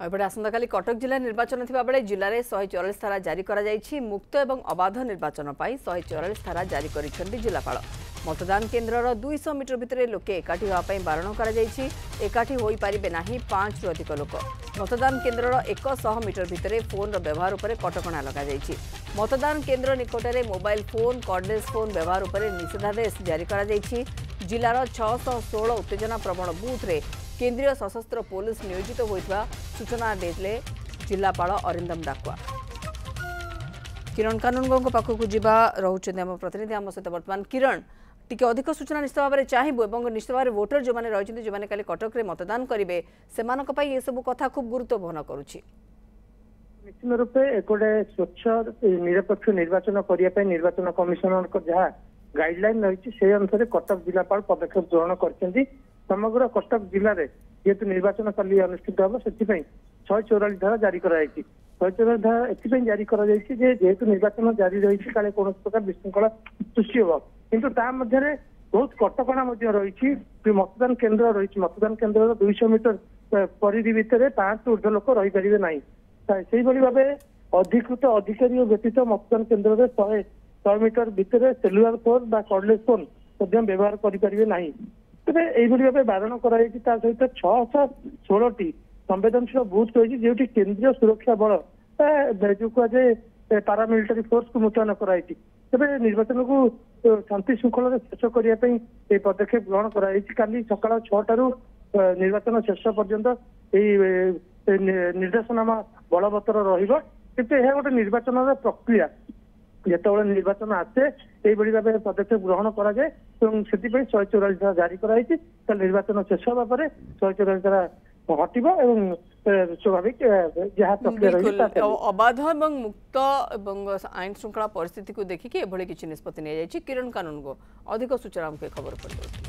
एपटे आसंता काली कटक जिला निर्वाचन थिबा बेले जिले में 144 धारा जारी करा जायछि। मुक्त एवं अबाध निर्वाचन पर 144 धारा जारी करिसेंति जिलापाल। मतदान केन्द्र 200 मीटर भितर लोके एकाठी होगापी बारण कराठी हो पारे ना 5 रु अधिक लोक। मतदान केन्द्र 100 मीटर भितर फोन व्यवहार उपर कटकणा लग। मतदान केन्द्र निकट में मोबाइल फोन कॉर्डलेस फोन व्यवहार उपर निषेधादेश जारी करा जायछि। जिलार 616 उत्तेजना प्रवण बूथ रे केंद्रीय सशस्त्र पुलिस नियोजित होता सूचना देले जिलापाल अरिंदम डाकुआ। किरण कानूनगो पाखक जा रोचे आम प्रतिनिधि आम सहित बर्तमान। किरण टिके अधिक सूचना निश्चित भाव में चाहबू और निश्चित भाव वोटर जो मैंने रही जो मैंने काली कटक रे मतदान करेंगे से सब कथा खूब गुरुत्व बहन करुच्ची। निश्चित रूपे एकोटे स्वच्छ निरपेक्ष निर्वाचन करने निर्वाचन कमिशनर जहाँ गाइडलाइन रही से अनुसार कटक जिलापाल पदक्षेप ग्रहण कर समग्र कटक जिले में जेहेतु निर्वाचन कल अनुष्ठित हम से 144 धारा जारी कराई। 144 धारा एथपाई जारी जेहेतु निर्वाचन जारी रही काले कौन प्रकार विशृंखला सृष्टि हम किंतु ता मध्य बहुत कटकणा रही। मतदान केन्द्र रही मतदान केन्द्र 200 मीटर परिधि भितर 5 ऊर्ध्व लोक रही पारे ना। से भाव अधिकृत अधिकारी व्यतीत मतदान केन्द्र में 100 मीटर भितर सेलुलार फोन बा कॉर्डलेस फोन व्यवहार करें ना। तेरे यही भाव बारण कर सहित 616 संवेदनशील बूथ रही जो केंद्रीय सुरक्षा बल जो कहुए पारामिलिटारी फोर्स को मुतयन कराई। तेज निर्वाचन को शांति श्रृंखला शेष करने पदक्षेप ग्रहण कर सका 6 निर्वाचन शेष पर्यंत निर्देशनामा बलवत्तर रहा। गोटे निर्वाचन प्रक्रिया जिते निर्वाचन आसे यही भाव पदक्षेप ग्रहण कराए 144 धारा जारी कराई। निर्वाचन शेष होगा 144 धारा हटब और स्वाभाविक जहाँ प्रक्रिया रही अबाध और मुक्त आईन श्रृंखला परिस्थिति को देखिए किसी निष्पत्ति नि किरण कानून को अधिक सूचना खबर पड़े।